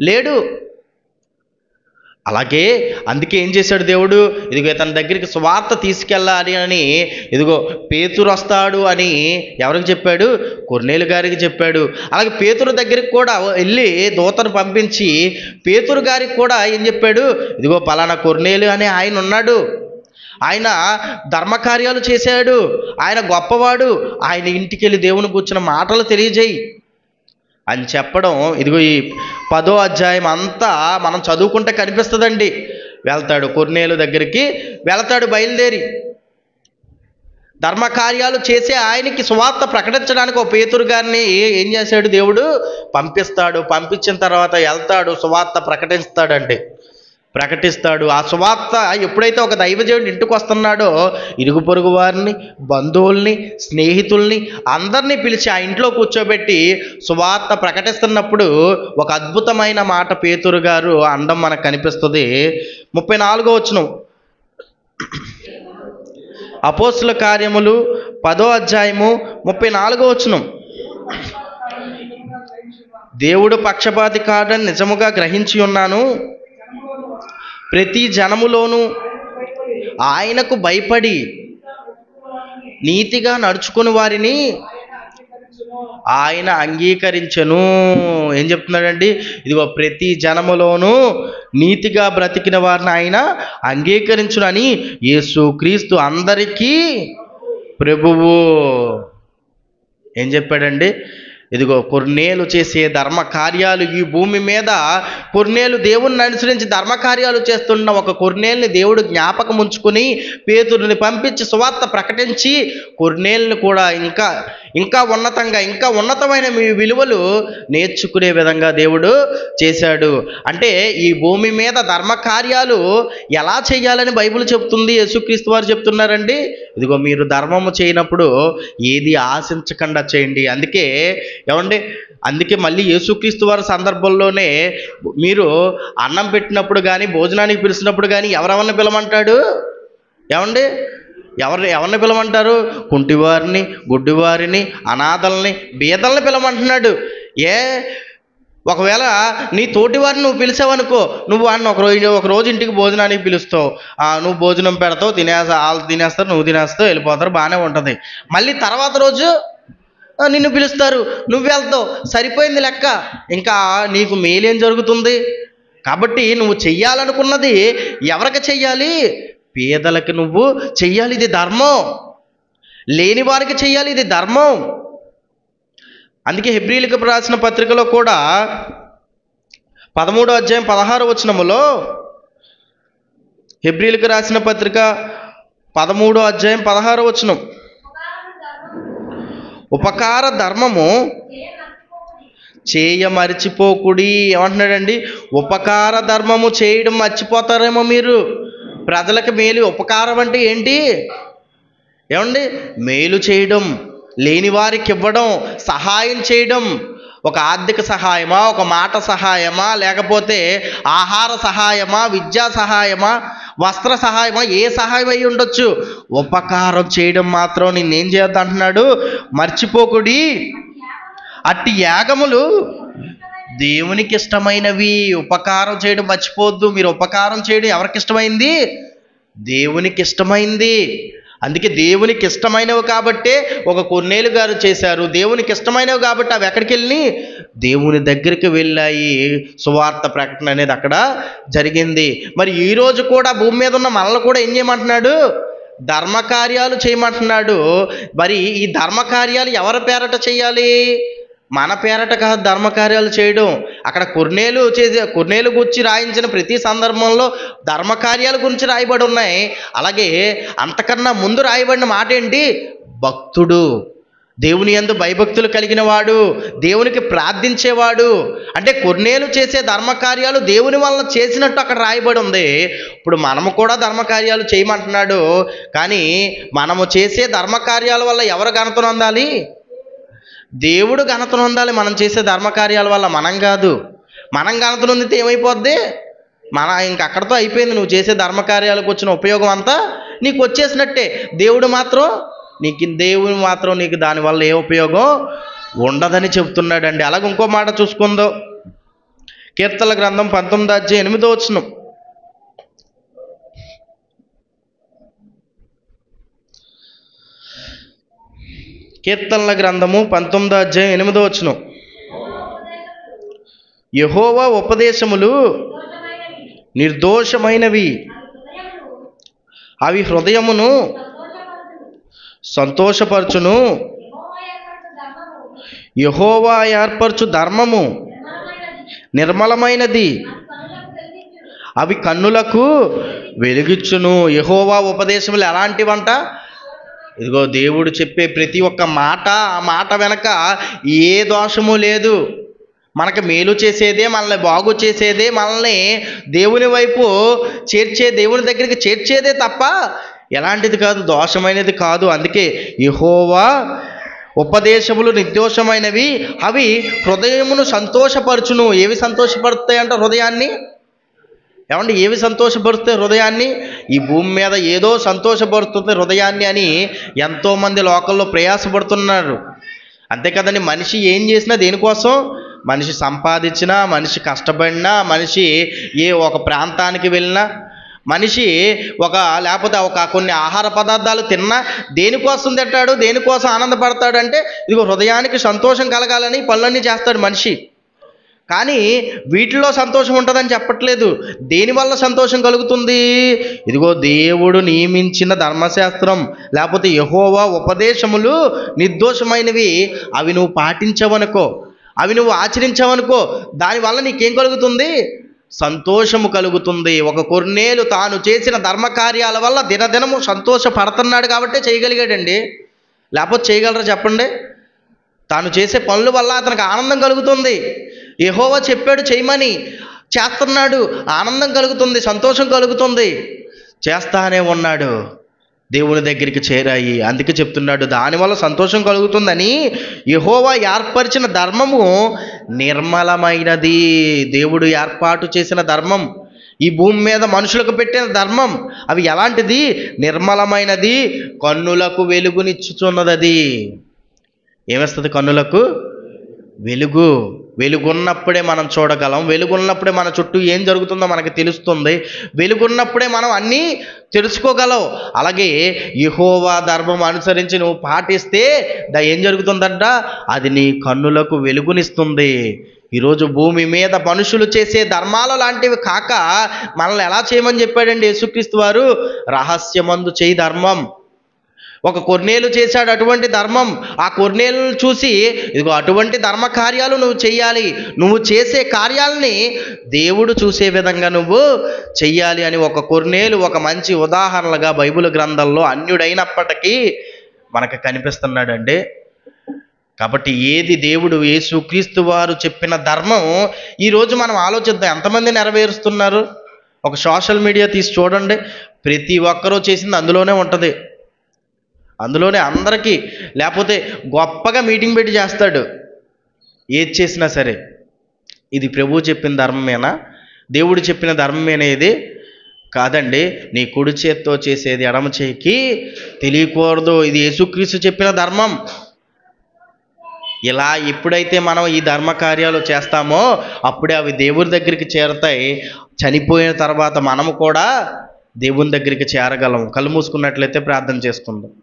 లేడు. అలాగే అందుకే ఏం చేశాడు దేవుడు? ఇదిగో తన దగ్గరికి సువార్త తీసుకెళ్ళాలి అని ఇదిగో పేతురు వస్తాడు అని ఎవరికి చెప్పాడు? కొర్నేలు గారికి చెప్పాడు. అలాగే పేతురు దగ్గరికి కూడా వెళ్ళి దూతను పంపించి పేతురు గారికి కూడా ఏం చెప్పాడు? ఇదిగో పలానా కొర్నేలు అనే ఆయన ఉన్నాడు, ఆయన ధర్మకార్యాలు చేశాడు, ఆయన గొప్పవాడు, ఆయన ఇంటికి వెళ్ళి దేవుని కూర్చున్న మాటలు తెలియజేయి అని చెప్పడం. ఇదిగో ఈ 10వ అధ్యాయం అంతా మనం చదువుకుంటే కనిపిస్తుందండి. వెళ్తాడు కొర్నేలు దగ్గరికి, వెళ్తాడు బయలుదేరి. ధర్మకార్యాలు చేసే ఆయనకి సువార్త ప్రకటించడానికి ఒక పేతురు గారిని ఏం చేశాడు? దేవుడు పంపిస్తాడు. పంపించిన తర్వాత వెళ్తాడు, సువార్త ప్రకటిస్తాడు. ఆ సువార్త ఎప్పుడైతే ఒక దైవజనుడు ఇంటికి వస్తున్నాడో ఇరుగు పొరుగు వారిని, బంధువుల్ని, స్నేహితుల్ని అందరినీ పిలిచి ఆ ఇంట్లో కూర్చోబెట్టి సువార్త ప్రకటిస్తున్నప్పుడు ఒక అద్భుతమైన మాట పేతురు గారు అనడం మనకు కనిపిస్తుంది. 34వ వచనం, అపోస్తుల కార్యములు 10వ అధ్యాయము 34వ వచనం. దేవుడు పక్షపాతి కాడని నిజముగా గ్రహించి ఉన్నాను, ప్రతి జనములోనూ ఆయనకు భయపడి నీతిగా నడుచుకుని వారిని ఆయన అంగీకరించెను. ఏం చెప్తున్నాడండి? ఇదిగో ప్రతి జనములోనూ నీతిగా బ్రతికిన వారిని ఆయన అంగీకరించునని యేసుక్రీస్తు అందరికీ ప్రభువు. ఏం చెప్పాడండి? ఇదిగో కొర్నేలు చేసే ధర్మకార్యాలు ఈ భూమి మీద, కొర్నేలు దేవుణ్ణి అనుసరించి ధర్మకార్యాలు చేస్తున్న ఒక కొర్నేలుని దేవుడు జ్ఞాపకం ఉంచుకుని పేతురుని పంపించి సువార్త ప్రకటించి కొర్నేలుని కూడా ఇంకా ఉన్నతంగా, ఇంకా ఉన్నతమైన మీ విలువలు నేర్చుకునే విధంగా దేవుడు చేశాడు. అంటే ఈ భూమి మీద ధర్మకార్యాలు ఎలా చేయాలని బైబిల్ చెప్తుంది, యేసుక్రీస్తు వారు చెప్తున్నారండి. ఇదిగో మీరు ధర్మము చేయనప్పుడు ఏది ఆశించకుండా చేయండి. అందుకే మళ్ళీ యేసుక్రీస్తు వారి సందర్భంలోనే మీరు అన్నం పెట్టినప్పుడు కానీ, భోజనానికి పిలిచినప్పుడు కానీ ఎవరెవరిని పిలమంటాడు? ఎవరిని పిలమంటారు? కుంటివారిని, గుడ్డివారిని, అనాథల్ని, బీదల్ని పిలమంటున్నాడు. ఒకవేళ నీ తోటి వారిని నువ్వు పిలిచావనుకో, నువ్వు వాడిని ఒక రోజు ఇంటికి భోజనానికి పిలుస్తావు, నువ్వు భోజనం పెడతావు, వాళ్ళు తినేస్తారు, నువ్వు తినేస్తావు, వెళ్ళిపోతారు, బాగానే ఉంటుంది. మళ్ళీ తర్వాత రోజు నిన్ను పిలుస్తారు, నువ్వు వెళ్తావు, సరిపోయింది లెక్క. ఇంకా నీకు మేలేం జరుగుతుంది? కాబట్టి నువ్వు చెయ్యాలనుకున్నది ఎవరికి చెయ్యాలి? పేదలకి నువ్వు చెయ్యాలి, ఇది ధర్మం. లేని వారికి చెయ్యాలి, ఇది ధర్మం. అందుకే హెబ్రీయులకు రాసిన పత్రికలో కూడా 13వ అధ్యాయం 16వ వచనములో, హెబ్రీయులకు రాసిన పత్రిక 13వ అధ్యాయం 16వ వచనం, ఉపకార ధర్మము చేయ మర్చిపోకుడి. ఏమంటున్నాడండి? ఉపకార ధర్మము చేయడం మర్చిపోతారేమో మీరు. ప్రజలకు మేలు. ఉపకారం అంటే ఏంటి? ఏమండి? మేలు చేయడం, లేని వారికి ఇవ్వడం, సహాయం చేయడం. ఒక ఆర్థిక సహాయమా, ఒక మాట సహాయమా, లేకపోతే ఆహార సహాయమా, విద్యా సహాయమా, వస్త్ర సహాయమా, ఏ సహాయం అయి ఉండొచ్చు. ఉపకారం చేయడం మాత్రం నిన్నేం చేయొద్దు అంటున్నాడు, మర్చిపోకుడి. అట్టి యాగములు దేవునికి ఇష్టమైనవి. ఉపకారం చేయడం మర్చిపోవద్దు. మీరు ఉపకారం చేయడం ఎవరికి ఇష్టమైంది? దేవునికి ఇష్టమైంది. అందుకే దేవునికి ఇష్టమైనవి కాబట్టే ఒక కొన్నేలు గారు చేశారు. దేవునికి ఇష్టమైనవి కాబట్టి అవి ఎక్కడికి వెళ్ళి దేవుని దగ్గరికి వెళ్ళాయి. సువార్త ప్రకటన అనేది అక్కడ జరిగింది. మరి ఈరోజు కూడా భూమి మీద ఉన్న మనల్ని కూడా ఏం చేయమంటున్నాడు? ధర్మకార్యాలు చేయమంటున్నాడు. మరి ఈ ధర్మకార్యాలు ఎవరి పేరట చేయాలి? మన పేరట కాదు ధర్మకార్యాలు చేయడం. అక్కడ కొర్నేలు గురించి రాయించిన ప్రతి సందర్భంలో ధర్మకార్యాల గురించి రాయబడి ఉన్నాయి. అలాగే అంతకన్నా ముందు రాయబడిన మాట ఏంటి? భక్తుడు, దేవుని యందు భయభక్తులు కలిగిన వాడు, దేవునికి ప్రార్థించేవాడు. అంటే కొర్నేలు చేసే ధర్మకార్యాలు దేవుని వలన చేసినట్టు అక్కడ రాయబడి ఉంది. ఇప్పుడు మనము కూడా ధర్మకార్యాలు చేయమంటున్నాడు. కానీ మనము చేసే ధర్మకార్యాల వల్ల ఎవరు ఘనత పొందాలి? దేవుడు ఘనత పొందాలి. మనం చేసే ధర్మకార్యాల వల్ల మనం కాదు. మనం ఘనత పొందితే ఏమైపోద్ది? ఇంక అక్కడితో అయిపోయింది. నువ్వు చేసే ధర్మకార్యాలకు వచ్చిన ఉపయోగం అంతా నీకు వచ్చేసినట్టే. దేవుడు మాత్రం నీకు దానివల్ల ఏ ఉపయోగం ఉండదని చెప్తున్నాడండి. అలాగే ఇంకో మాట చూసుకుందో, కీర్తనల గ్రంథం 19వ అధ్యాయం 8వ వచనం. కీర్తనల గ్రంథము 19వ అధ్యాయం 8వ వచనం. యెహోవా ఉపదేశములు నిర్దోషమైనవి, అవి హృదయమును సంతోషపరచును. యెహోవా ఏర్పరచు ధర్మము నిర్మలమైనది, అవి కన్నులకు వెలుగిచ్చును. యెహోవా ఉపదేశములు ఎలాంటివంట? ఇదిగో దేవుడు చెప్పే ప్రతి ఒక్క మాట, ఆ మాట వెనక ఏ దోషము లేదు. మనకు మేలు చేసేదే, మనల్ని బాగు చేసేదే, మనల్ని దేవుని వైపు దేవుని దగ్గరికి చేర్చేదే తప్ప ఎలాంటిది కాదు, దోషమైనది కాదు. అందుకే యెహోవా ఉపదేశములు నిర్దోషమైనవి, అవి హృదయమును సంతోషపరచును. ఏవి సంతోషపడతాయంట హృదయాన్ని? ఏమండి, ఏవి సంతోషపరుస్తాయి హృదయాన్ని? ఈ భూమి మీద ఏదో సంతోషపరుస్తుంది హృదయాన్ని అని ఎంతోమంది లోకల్లో ప్రయాసపడుతున్నారు. అంతే కదండి. మనిషి ఏం చేసినా దేనికోసం? మనిషి సంపాదించినా, మనిషి కష్టపడినా, మనిషి ఒక ప్రాంతానికి వెళ్ళినా, మనిషి లేకపోతే కొన్ని ఆహార పదార్థాలు తిన్నా దేనికోసం తింటాడు, దేనికోసం ఆనందపడతాడు అంటే ఇదిగో హృదయానికి సంతోషం కలగాలని పనులన్నీ చేస్తాడు మనిషి. కానీ వీటిలో సంతోషం ఉంటుందని చెప్పట్లేదు. దేనివల్ల సంతోషం కలుగుతుంది? ఇదిగో దేవుడు నియమించిన ధర్మశాస్త్రం, లేకపోతే యెహోవా ఉపదేశములు నిర్దోషమైనవి. అవి నువ్వు పాటించవనుకో, అవి నువ్వు ఆచరించవనుకో, దానివల్ల నీకేం కలుగుతుంది? సంతోషము కలుగుతుంది. ఒక కొర్నేలు తాను చేసిన ధర్మకార్యాల వల్ల దినదినము సంతోషపడుతున్నాడు కాబట్టే చేయగలిగాడండి. లేకపోతే చేయగలరా చెప్పండి? తాను చేసే పనుల వల్ల అతనికి ఆనందం కలుగుతుంది. యెహోవా చెప్పాడు చేయమని, చేస్తున్నాడు, ఆనందం కలుగుతుంది, సంతోషం కలుగుతుంది, చేస్తానే ఉన్నాడు. దేవుని దగ్గరికి చేరాయి. అందుకే చెప్తున్నాడు దానివల్ల సంతోషం కలుగుతుందని. యెహోవా ఏర్పరిచిన ధర్మము నిర్మలమైనది. దేవుడు ఏర్పాటు చేసిన ధర్మం, ఈ భూమి మీద మనుషులకు పెట్టిన ధర్మం, అవి ఎలాంటిది? నిర్మలమైనది, కన్నులకు వెలుగునిచ్చుచున్నది. అది ఏమిస్తుంది? కన్నులకు వెలుగు. వెలుగున్నప్పుడే మనం చూడగలం. వెలుగున్నప్పుడే మన చుట్టూ ఏం జరుగుతుందో మనకు తెలుస్తుంది. వెలుగున్నప్పుడే మనం అన్నీ తెలుసుకోగలం. అలాగే యెహోవా ధర్మం అనుసరించి నువ్వు పాటిస్తే ఏం జరుగుతుందంట? అది నీ కన్నులకు వెలుగునిస్తుంది. ఈరోజు భూమి మీద మనుషులు చేసే ధర్మాలు లాంటివి కాక మనల్ని ఎలా చేయమని చెప్పాడండి యేసుక్రీస్తు వారు? రహస్యమందు చేయి ధర్మం. ఒక కొర్నేలు చేశాడు అటువంటి ధర్మం. ఆ కొర్నేలును చూసి ఇదిగో అటువంటి ధర్మ కార్యాలు నువ్వు చెయ్యాలి, నువ్వు చేసే కార్యాలని దేవుడు చూసే విధంగా నువ్వు చెయ్యాలి అని ఒక కొర్నేలు ఒక మంచి ఉదాహరణగా బైబిల్ గ్రంథంలో అన్యుడైనప్పటికీ మనకు కనిపిస్తున్నాడండి. కాబట్టి ఏది దేవుడు యేసుక్రీస్తు వారు చెప్పిన ధర్మం ఈరోజు మనం ఆలోచిద్దాం, ఎంతమంది నెరవేరుస్తున్నారు? ఒక సోషల్ మీడియా తీసి చూడండి, ప్రతి ఒక్కరూ చేసింది అందులోనే ఉంటుంది, అందులోనే అందరికీ. లేకపోతే గొప్పగా మీటింగ్ పెట్టి చేస్తాడు, ఏది చేసినా సరే. ఇది ప్రభువు చెప్పిన ధర్మమేనా? దేవుడు చెప్పిన ధర్మమేనా ఇది? కాదండి. నీ కుడి చేత్తో చేసేది ఎడమ చేయికి తెలియకూడదు, ఇది యేసుక్రీస్తు చెప్పిన ధర్మం. ఇలా ఎప్పుడైతే మనం ఈ ధర్మ కార్యాలు చేస్తామో అప్పుడే అవి దేవుని దగ్గరికి చేరతాయి. చనిపోయిన తర్వాత మనము కూడా దేవుని దగ్గరికి చేరగలము. కళ్ళు మూసుకున్నట్లయితే ప్రార్థన చేసుకుందాం.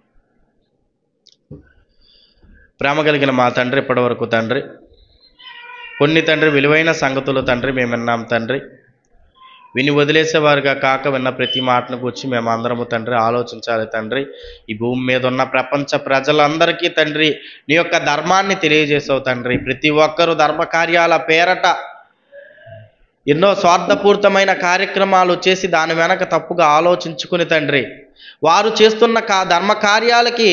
ప్రేమ కలిగిన మా తండ్రి, ఇప్పటివరకు తండ్రి కొన్ని తండ్రి విలువైన సంగతులు తండ్రి మేము విన్నాం తండ్రి. విని వదిలేసేవారుగా కాక విన్న ప్రతి మాటను గురించి మేము అందరము తండ్రి ఆలోచించాలి తండ్రి. ఈ భూమి మీద ఉన్న ప్రపంచ ప్రజలందరికీ తండ్రి నీ యొక్క ధర్మాన్ని తెలియజేసావు తండ్రి. ప్రతి ఒక్కరూ ధర్మ కార్యాల పేరట ఎన్నో స్వార్థపూరితమైన కార్యక్రమాలు చేసి దాని వెనక తప్పుగా ఆలోచించుకుని తండ్రి వారు చేస్తున్న ధర్మ కార్యాలకి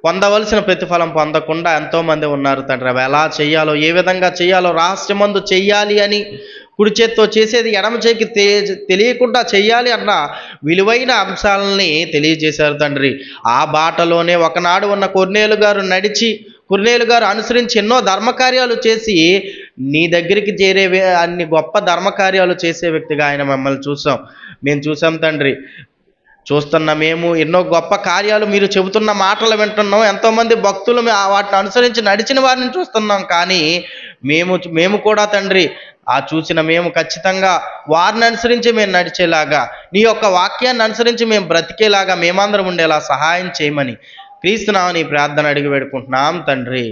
పొందవలసిన ప్రతిఫలం పొందకుండా ఎంతోమంది ఉన్నారు తండ్రి. అవి ఎలా చేయాలో, ఏ విధంగా చేయాలో రహస్యమందు చెయ్యాలి అని, కుడి చేత్తో చేసేది ఎడమ చేయికి తెలియకుండా చెయ్యాలి అన్న విలువైన అంశాలని తెలియజేశారు తండ్రి. ఆ బాటలోనే ఒకనాడు ఉన్న కొర్నేలు గారు నడిచి, కొర్నేలు గారు అనుసరించి ఎన్నో ధర్మకార్యాలు చేసి నీ దగ్గరికి చేరే అన్ని గొప్ప ధర్మకార్యాలు చేసే వ్యక్తిగా ఆయన మమ్మల్ని చూసాం. మేము చూసాం తండ్రి, చూస్తున్న మేము ఎన్నో గొప్ప కార్యాలు మీరు చెబుతున్న మాటలు వింటున్నాం. ఎంతోమంది భక్తులు వాటిని అనుసరించి నడిచిన వారిని చూస్తున్నాం. కానీ మేము కూడా తండ్రి ఆ చూసిన మేము ఖచ్చితంగా వారిని అనుసరించి మేము నడిచేలాగా, నీ యొక్క వాక్యాన్ని అనుసరించి మేము బ్రతికేలాగా మేమందరం ఉండేలా సహాయం చేయమని క్రీస్తు నామమున ప్రార్థన అడిగి వేడుకుంటున్నాం తండ్రి.